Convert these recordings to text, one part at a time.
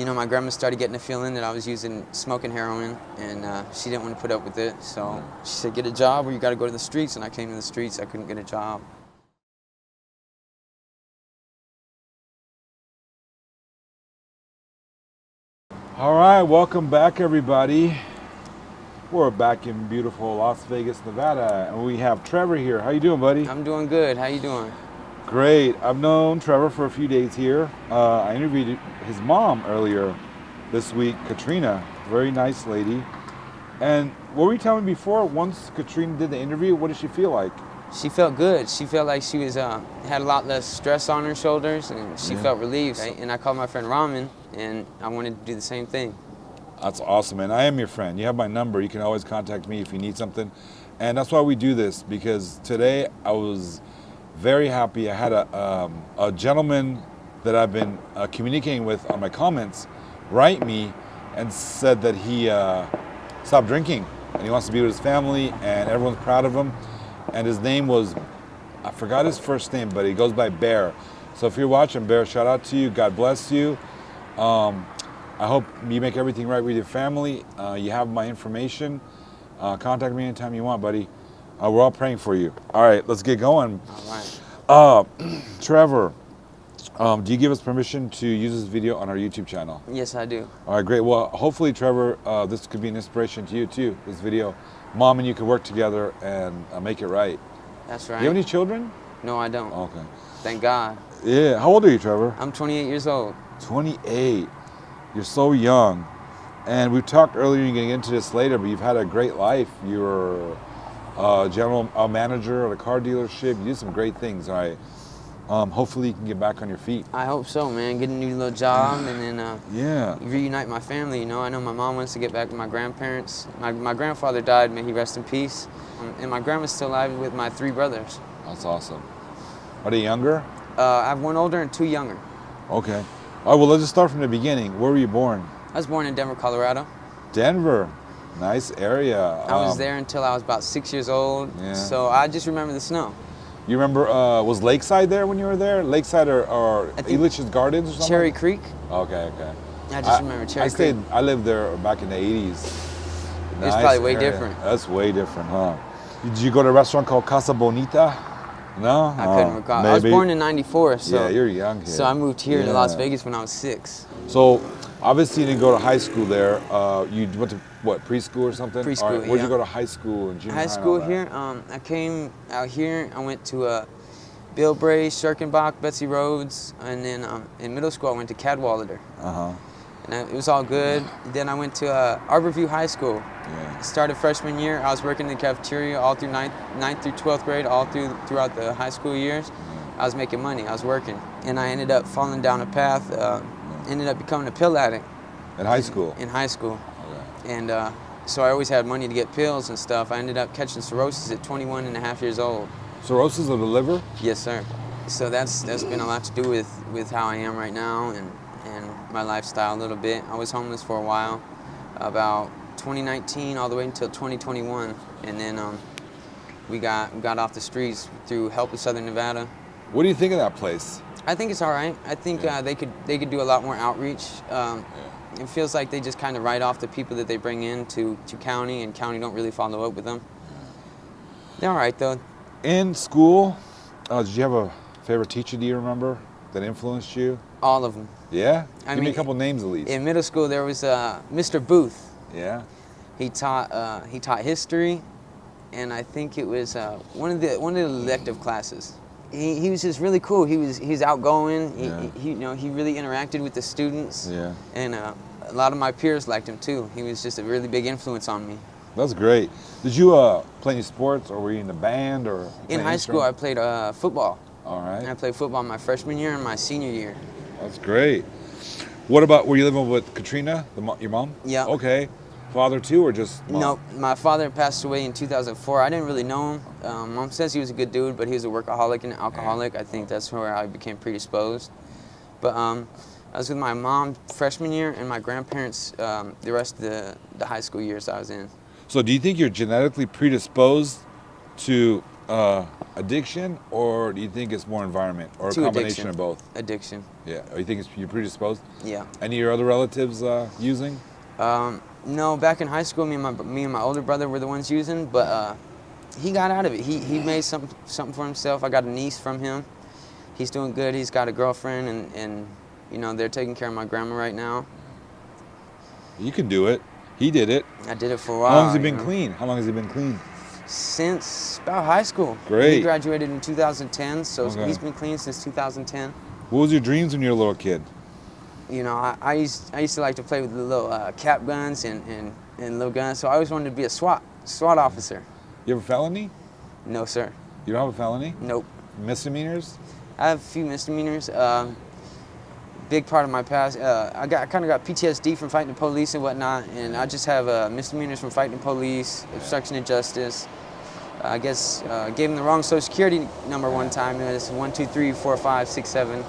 my grandma started getting a feeling that I was smoking heroin, and she didn't want to put up with it. So she said, get a job or you got to go to the streets. And I came to the streets. I couldn't get a job. All right, welcome back, everybody. We're back in beautiful Las Vegas, Nevada, and we have Trevor here. How you doing, buddy? I'm doing good. How you doing? Great. I've known Trevor for a few days here. I interviewed his mom earlier this week, Katrina. Very nice lady. And what were you telling me before? Once Katrina did the interview, what did she feel like? She felt good. She felt like she was had a lot less stress on her shoulders, and she felt relieved. Right? And I called my friend Ramin, and I wanted to do the same thing. That's awesome, man. I am your friend. You have my number. You can always contact me if you need something. And that's why we do this, because today I was very happy. I had a gentleman that I've been communicating with on my comments write me and said that he stopped drinking and he wants to be with his family and everyone's proud of him. And his name was, I forgot his first name, but he goes by Bear. So if you're watching, Bear, shout out to you. God bless you. I hope you make everything right with your family. You have my information. Contact me anytime you want, buddy. We're all praying for you. All right, let's get going. All right. Trevor, do you give us permission to use this video on our YouTube channel? Yes, I do. All right, great. Well, hopefully, Trevor, this could be an inspiration to you too, this video. Mom and you could work together and make it right. That's right. Do you have any children? No, I don't. Okay. Thank God. Yeah. How old are you, Trevor? I'm 28 years old. 28. You're so young. And we talked earlier, you're going to get into this later, but you've had a great life. You were a general manager at a car dealership. You did some great things. All right. Hopefully you can get back on your feet. I hope so, man. Get a new little job and then reunite my family. I know my mom wants to get back with my grandparents. My grandfather died, may he rest in peace. And my grandma's still alive with my 3 brothers. That's awesome. Are they younger? I have 1 older and 2 younger. Okay. All right, well, let's just start from the beginning. Where were you born? I was born in Denver, Colorado. Denver. Nice area. I was there until I was about 6 years old. Yeah. So I just remember the snow. You remember, was Lakeside there when you were there? Lakeside or Elish's Gardens or something? Cherry Creek. Okay. I just remember Cherry Creek. I lived there back in the 80s. It was probably way different. That's way different, huh? Did you go to a restaurant called Casa Bonita? No? I couldn't recall. Maybe. I was born in '94, so yeah, you're young here. So I moved here to Las Vegas when I was 6. So obviously you didn't go to high school there. You went to what, preschool or something? Preschool, Where'd you go to high school and junior high? High school here. I came out here. I went to Bill Bray, Schirkenbach, Betsy Rhodes, and then in middle school I went to Cadwallader. And it was all good. Then I went to Arborview High School. Yeah. Started freshman year. I was working in the cafeteria all through 9th through 12th grade, all throughout the high school years. I was making money. I was working, and I ended up falling down a path. Ended up becoming a pill addict. In high school? In high school. Okay. And so I always had money to get pills and stuff. I ended up catching cirrhosis at 21 and a half years old. Cirrhosis of the liver? Yes, sir. So that's been a lot to do with how I am right now and my lifestyle a little bit. I was homeless for a while, about 2019 all the way until 2021, and then we got off the streets through Help of Southern Nevada. What do you think of that place? I think it's all right. I think they could do a lot more outreach. It feels like they just kind of write off the people that they bring in to county, and county don't really follow up with them. They're all right though. In school, did you have a favorite teacher, do you remember, that influenced you? All of them. Yeah? Give me a couple names at least. In middle school, there was Mr. Booth. Yeah? He taught history, and I think it was one of the elective classes. He was just really cool. He was outgoing. He really interacted with the students. Yeah. And a lot of my peers liked him too. He was just a really big influence on me. That's great. Did you play any sports, or were you in the band, or? In high school, I played football. All right. And I played football my freshman year and my senior year. That's great. What about, were you living with Katrina, your mom? Yeah. Okay. Father too, or just mom? No, my father passed away in 2004. I didn't really know him. Mom says he was a good dude, but he was a workaholic and an alcoholic. I think that's where I became predisposed. But I was with my mom freshman year and my grandparents the rest of the high school years I was in. So do you think you're genetically predisposed to addiction, or do you think it's more environment, or a To combination addiction. of both? Addiction. Yeah. Or you think you're predisposed? Yeah. Any of your other relatives using? No, back in high school, me and my older brother were the ones using, but he got out of it. He made something for himself. I got a niece from him. He's doing good. He's got a girlfriend, and you know, they're taking care of my grandma right now. You can do it. He did it. I did it for a while. How long has he been you know. clean? How long has he been clean? Since about high school. Great. He graduated in 2010, so Okay. he's been clean since 2010. What was your dreams when you were a little kid? You know, I used to like to play with the little cap guns and little guns, so I always wanted to be a SWAT officer. You have a felony? No, sir. You don't have a felony? Nope. Misdemeanors? I have a few misdemeanors. Big part of my past. I kind of got PTSD from fighting the police and whatnot, and I just have misdemeanors from fighting the police, obstruction of justice. I guess gave him the wrong social security number one time. It was 1, 2, 3, 4, 5, 6, 7.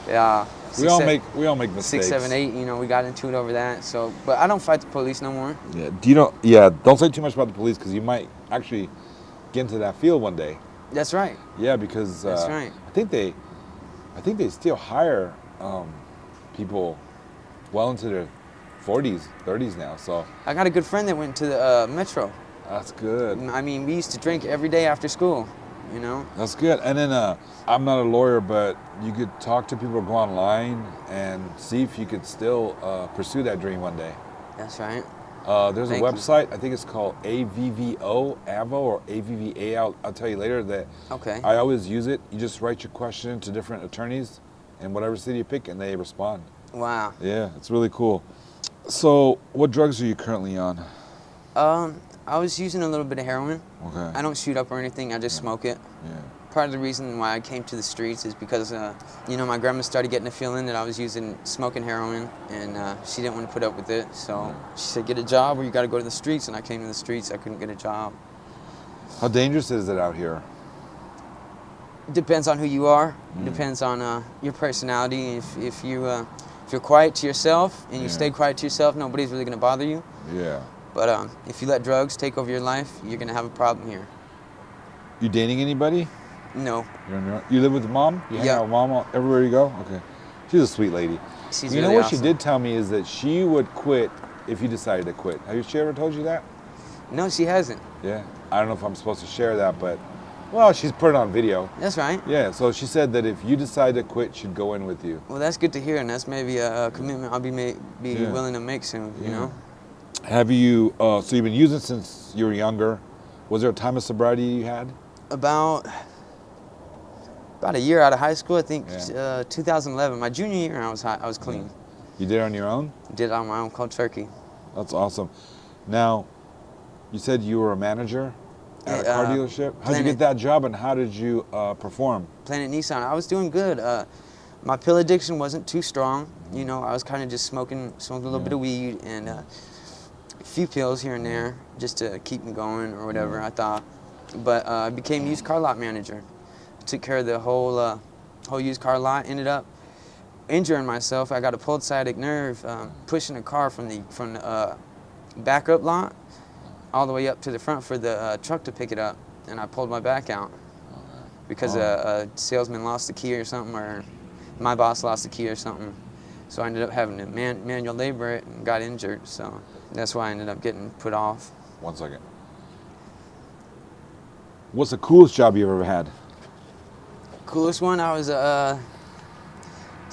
Yeah. We all make mistakes. 6, 7, 8. You know, we got into it over that. So, but I don't fight the police no more. Yeah. Don't say too much about the police, because you might actually get into that field one day. That's right. Yeah, because That's right. I think they still hire people well into their 40s, 30s now. So I got a good friend that went to the Metro. that's good. I mean, we used to drink every day after school. You know. That's good. And then I'm not a lawyer, but you could talk to people, go online, and see if you could still pursue that dream one day. That's right. There's a website, I think it's called AVVO, or AVVA. I'll tell you later that. Okay. I always use it. You just write your question to different attorneys in whatever city you pick, and they respond. Wow. Yeah, it's really cool. So, what drugs are you currently on? I was using a little bit of heroin. Okay. I don't shoot up or anything. I just smoke it. Yeah. Part of the reason why I came to the streets is because, you know, my grandma started getting a feeling that I was smoking heroin, and she didn't want to put up with it. So she said, get a job or you got to go to the streets. And I came to the streets. I couldn't get a job. How dangerous is it out here? Depends on who you are. Depends on your personality. If you're quiet to yourself and you stay quiet to yourself, nobody's really going to bother you. Yeah. But if you let drugs take over your life, you're going to have a problem here. You dating anybody? No. You're on your own? You live with mom? You hang out with mom everywhere you go? Okay. She's a sweet lady. She's you really know what awesome. she did tell me is that she would quit if you decided to quit. Have she ever told you that? No, she hasn't. Yeah. I don't know if I'm supposed to share that, but, well, she's put it on video. That's right. Yeah, so she said that if you decide to quit, she'd go in with you. Well, that's good to hear, and that's maybe a commitment I'll be willing to make soon, you know? Have you, so you've been using since you were younger. Was there a time of sobriety you had? About a year out of high school, I think 2011. My junior year, I was clean. You did it on your own? Did it on my own, cold turkey. That's awesome. Now, you said you were a manager at a car dealership. How did you get that job, and how did you perform? Planet Nissan. I was doing good. My pill addiction wasn't too strong. You know, I was kind of just smoking a little bit of weed and a few pills here and there just to keep me going or whatever, I thought. But I became used car lot manager. Took care of the whole used car lot. Ended up injuring myself. I got a pulled sciatic nerve pushing a car from the backup lot all the way up to the front for the truck to pick it up, and I pulled my back out because a salesman lost the key or something, or my boss lost the key or something. So I ended up having to manual labor it and got injured. So that's why I ended up getting put off. 1 second. What's the coolest job you ever had? Coolest one, I was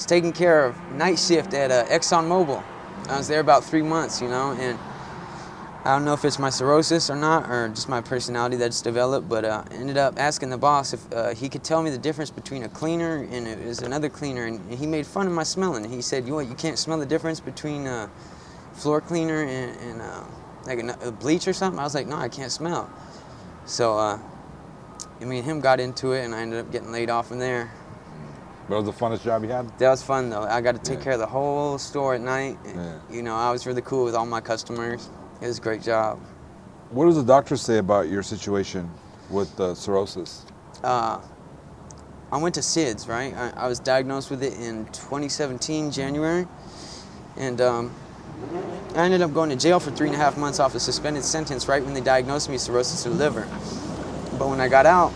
taking care of night shift at ExxonMobil. I was there about 3 months, you know, and I don't know if it's my cirrhosis or not, or just my personality that's developed, but I ended up asking the boss if he could tell me the difference between a cleaner and it was another cleaner, and he made fun of my smelling. He said, you can't smell the difference between a floor cleaner and like a bleach or something? I was like, no, I can't smell. So me and him got into it, and I ended up getting laid off from there. What was the funnest job you had? That was fun, though. I got to take care of the whole store at night. You know, I was really cool with all my customers. It was a great job. What does the doctor say about your situation with cirrhosis? I went to SIDS, right? I was diagnosed with it in 2017, January. And I ended up going to jail for 3.5 months off a suspended sentence right when they diagnosed me with cirrhosis of the liver. But when I got out,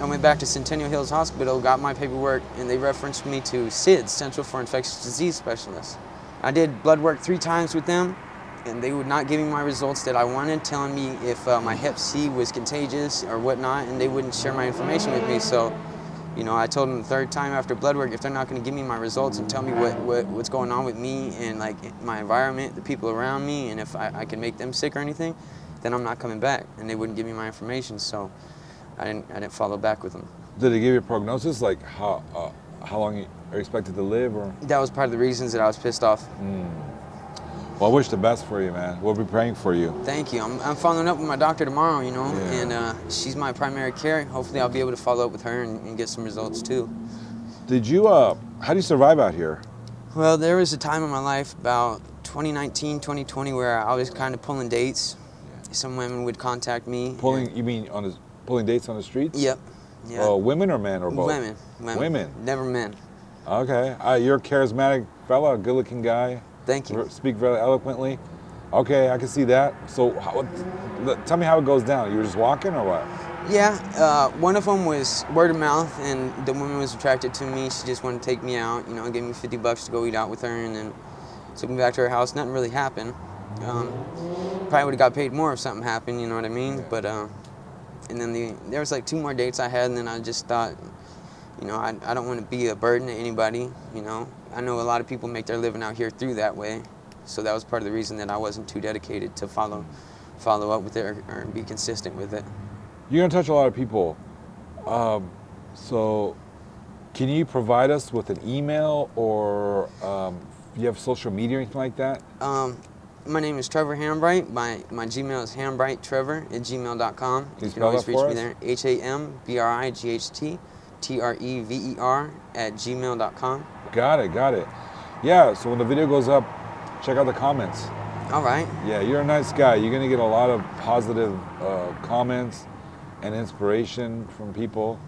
I went back to Centennial Hills Hospital, got my paperwork, and they referenced me to SIDS, Central for Infectious Disease Specialist. I did blood work 3 times with them, and they would not give me my results that I wanted, telling me if my Hep C was contagious or whatnot, and they wouldn't share my information with me. So, you know, I told them the 3rd time after blood work, if they're not going to give me my results and tell me what's going on with me and like my environment, the people around me, and if I can make them sick or anything, then I'm not coming back. And they wouldn't give me my information, so I didn't follow back with them. Did they give you a prognosis, like how long you are expected to live, or? That was part of the reasons that I was pissed off. Well, I wish the best for you, man. We'll be praying for you. Thank you. I'm following up with my doctor tomorrow, you know, Yeah. and she's my primary care. Hopefully I'll be able to follow up with her and get some results too. Did you, how do you survive out here? Well, there was a time in my life, about 2019, 2020, where I was kind of pulling dates. Some women would contact me. You mean pulling dates on the streets? Yep. Yeah. Women or men or both? Women. Women. Never men. Okay. You're a charismatic fella, a good-looking guy. Thank you. Speak very eloquently. Okay, I can see that. So tell me how it goes down. You were just walking or what? Yeah, one of them was word of mouth, and the woman was attracted to me. She just wanted to take me out, you know, gave me $50 to go eat out with her, and then took me back to her house. Nothing really happened. Probably would have got paid more if something happened, you know what I mean? But, and then there was like 2 more dates I had, and then I just thought, you know, I don't want to be a burden to anybody, you know. I know a lot of people make their living out here through that way, so that was part of the reason that I wasn't too dedicated to follow up with it or be consistent with it. You're gonna touch a lot of people. So can you provide us with an email or you have social media or anything like that? My name is Trevor Hambright. My Gmail is hambrighttrevor@gmail.com. Can you spell that for us? There. HAMBRIGHTTREVER@gmail.com. Got it. Yeah, so when the video goes up, check out the comments. All right. Yeah, you're a nice guy. You're gonna get a lot of positive comments and inspiration from people.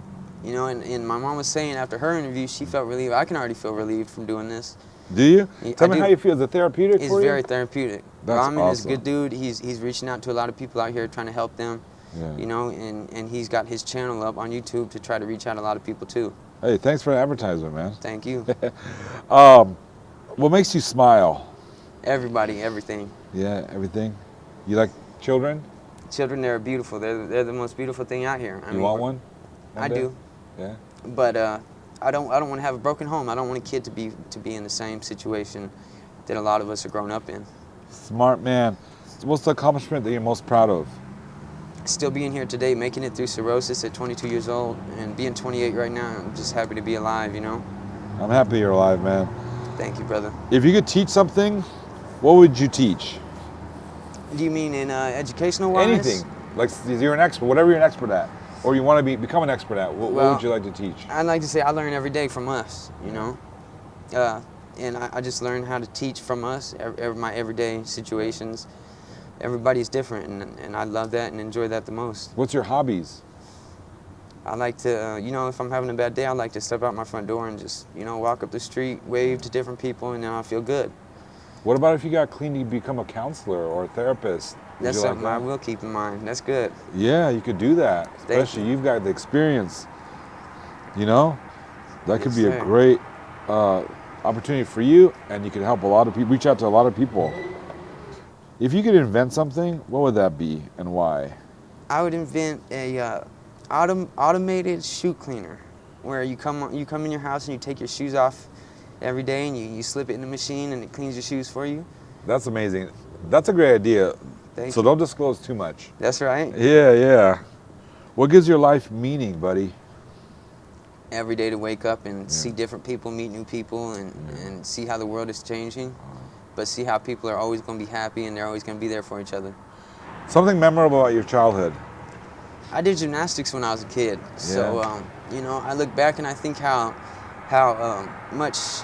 You know, and my mom was saying after her interview, she felt relieved. I can already feel relieved from doing this. Do you? Tell me do. how you feel. Is it therapeutic for you? It's very therapeutic. That's Ramin is a awesome. good dude. He's reaching out to a lot of people out here trying to help them. Yeah. You know, and he's got his channel up on YouTube to try to reach out a lot of people too. Hey, thanks for the advertisement, man. Thank you. What makes you smile? Everybody, everything. Yeah, everything. You like children? Children, they're beautiful. They're the most beautiful thing out here. You want one? I do. Yeah. But I don't want to have a broken home. I don't want a kid to be in the same situation that a lot of us are grown up in. Smart man. What's the accomplishment that you're most proud of? Still being here today, making it through cirrhosis at 22 years old, and being 28 right now, I'm just happy to be alive, you know? I'm happy you're alive, man. Thank you, brother. If you could teach something, what would you teach? Do you mean in educational wise? Anything. Like you're an expert, whatever you're an expert at, or you want to become an expert at, what would you like to teach? I'd like to say I learn every day from us, you know? And I just learn how to teach from us, my everyday situations. Everybody's different, and I love that and enjoy that the most. What's your hobbies? I like to, you know, if I'm having a bad day, I like to step out my front door and just, you know, walk up the street, wave to different people, and then I feel good. What about if you got clean, you become a counselor or a therapist? That's something I will keep in mind. That's good. Yeah, you could do that. Especially you've got the experience. You know, that could be a great opportunity for you, and you could help a lot of people, reach out to a lot of people. If you could invent something, what would that be and why? I would invent a automated shoe cleaner, where you come in your house and you take your shoes off every day and you slip it in the machine and it cleans your shoes for you. That's amazing. That's a great idea. Thank you. Don't disclose too much. That's right. Yeah. What gives your life meaning, buddy? Every day to wake up and see different people, meet new people, and see how the world is changing. But see how people are always going to be happy and they're always going to be there for each other. Something memorable about your childhood? I did gymnastics when I was a kid. So, you know, I look back and I think how much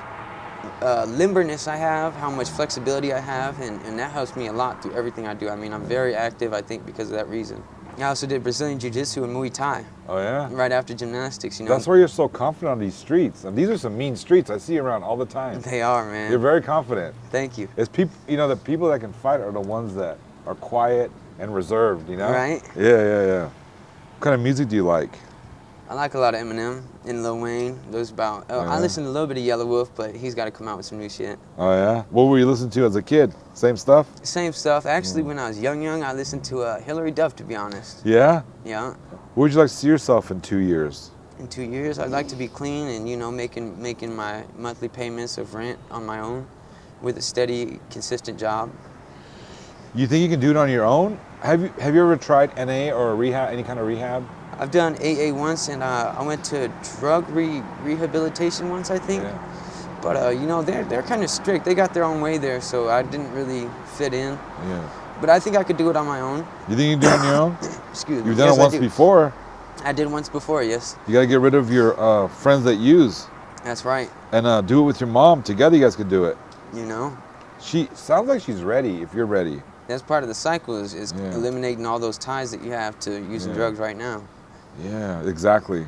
limberness I have, how much flexibility I have, and that helps me a lot through everything I do. I mean, I'm very active, I think, because of that reason. I also did Brazilian Jiu-Jitsu and Muay Thai. Oh, yeah? Right after gymnastics, you know. That's why you're so confident on these streets. And these are some mean streets. I see you around all the time. They are, man. You're very confident. Thank you. It's people, you know, the people that can fight are the ones that are quiet and reserved, you know? Right. Yeah. What kind of music do you like? I like a lot of Eminem and Lil Wayne. Those about. I Yeah. listen to a little bit of Yellow Wolf, but he's got to come out with some new shit. Oh yeah. What were you listening to as a kid? Same stuff? Same stuff. Actually, when I was young, I listened to Hillary Duff, to be honest. Yeah. Yeah. Where would you like to see yourself in 2 years? In 2 years, I'd like to be clean and, you know, making my monthly payments of rent on my own with a steady, consistent job. You think you can do it on your own? Have you ever tried NA or a rehab, any kind of rehab? I've done AA once, and I went to drug rehabilitation once, I think. Yeah. But you know, they're kind of strict. They got their own way there, so I didn't really fit in. Yeah. But I think I could do it on my own. You think you can do it on your own? Excuse me. You've done Yes, it I once do. before. I did once before, yes. You got to get rid of your friends that use, That's right. and do it with your mom. Together, you guys could do it. You know, She sounds like she's ready. If you're ready. that's part of the cycle is Yeah. eliminating all those ties that you have to using Yeah. drugs right now. Yeah, exactly.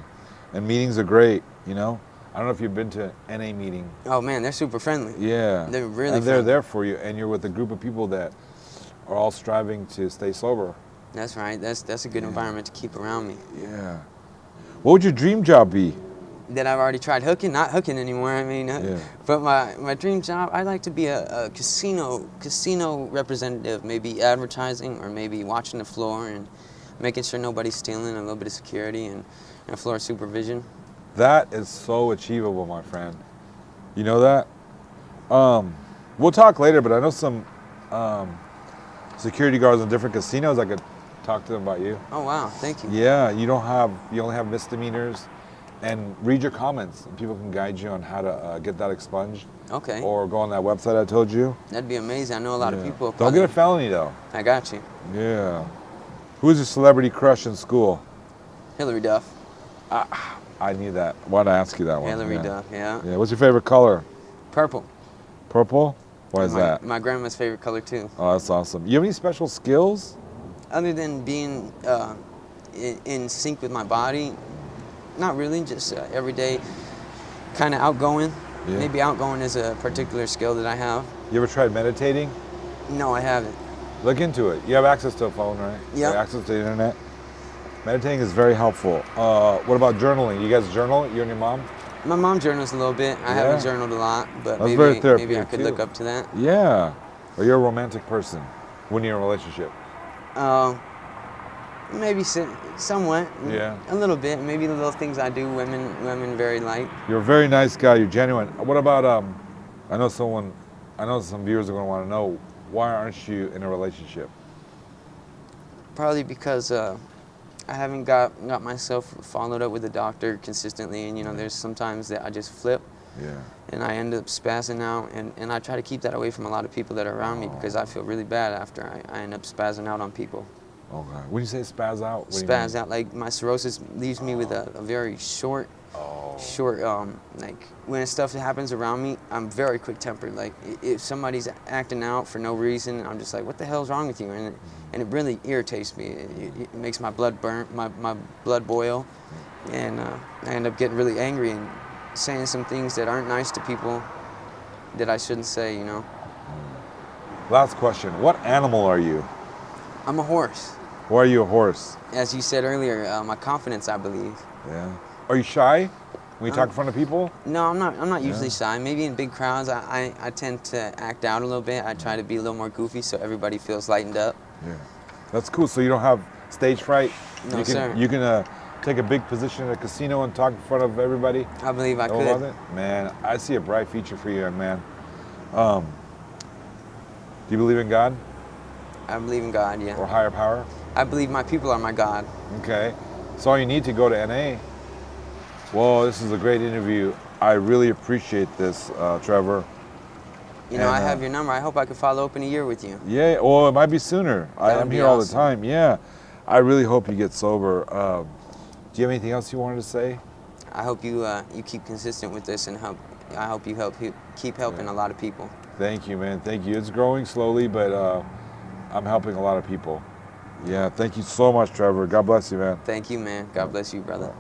And meetings are great. You know, I don't know if you've been to NA meeting. Oh man, they're super friendly. Yeah. They're really And they're friendly. there for you, and you're with a group of people that are all striving to stay sober. That's right. That's a good environment to keep around me. Yeah. What would your dream job be? That I've already tried hooking, not hooking anymore. I mean, Yeah. but my dream job, I'd like to be a casino representative, maybe advertising or maybe watching the floor and making sure nobody's stealing, a little bit of security and floor supervision. That is so achievable, my friend. You know that? We'll talk later, but I know some security guards in different casinos. I could talk to them about you. Oh wow, thank you. Yeah, you only have misdemeanors, and read your comments. And people can guide you on how to get that expunged. Okay, Or go on that website I told you. that'd be amazing. I know a lot of Yeah. people. Don't get a felony though. I got you. Yeah. Who's your celebrity crush in school? Hillary Duff. I knew that. Why'd I ask you that one? Hillary Yeah. Duff. Yeah. Yeah. What's your favorite color? Purple. Purple? Why is that? My grandma's favorite color too. Oh, that's awesome. You have any special skills? Other than being in sync with my body, not really. Just every day, kind of outgoing. Yeah. Maybe outgoing is a particular skill that I have. You ever tried meditating? No, I haven't. Look into it. You have access to a phone, right? Yep. You have access to the internet. Meditating is very helpful. What about journaling? You guys journal? You and your mom? My mom journals a little bit. I Yeah. haven't journaled a lot, but That's very maybe I therapeutic, could too. look up to that. Yeah. Or you're a romantic person when you're in a relationship. Maybe somewhat. Yeah. A little bit. Maybe the little things I do, women very like. You're a very nice guy. You're genuine. What about I know some viewers are going to want to know, why aren't you in a relationship? Probably because I haven't got myself followed up with a doctor consistently, and you know, there's sometimes that I just flip. Yeah. And I end up spazzing out, and I try to keep that away from a lot of people that are around me because I feel really bad after I end up spazzing out on people. Okay. When you say spaz out, what do you Spaz mean? out, like my cirrhosis leaves me with a very short, like when stuff happens around me, I'm very quick tempered. Like if somebody's acting out for no reason, I'm just like, what the hell's wrong with you? And it really irritates me. It makes my blood burn, my blood boil, and I end up getting really angry and saying some things that aren't nice to people that I shouldn't say, you know. Last question. What animal are you? I'm a horse. Why are you a horse? As you said earlier, my confidence, I believe. Yeah. Are you shy when you talk in front of people? No, I'm not usually shy. Maybe in big crowds, I tend to act out a little bit. I try to be a little more goofy so everybody feels lightened up. Yeah. That's cool. So you don't have stage fright? No, sir. You can take a big position in a casino and talk in front of everybody? I believe I Know about could. it? Man, I see a bright future for you, young man. Do you believe in God I believe in God, yeah. or higher power? I believe my people are my God. Okay. So all you need to go to NA. Well, this is a great interview. I really appreciate this, Trevor. You know, I And, have your number. I hope I could follow up in a year with you. Yeah, well, it might be sooner. That would I'm be here all the awesome. time. Yeah. I really hope you get sober. Do you have anything else you wanted to say? I hope you keep consistent with this and I hope you keep helping a lot of people. Thank you, man. Thank you. It's growing slowly, but I'm helping a lot of people. Yeah, thank you so much, Trevor. God bless you, man. Thank you, man. God bless you, brother.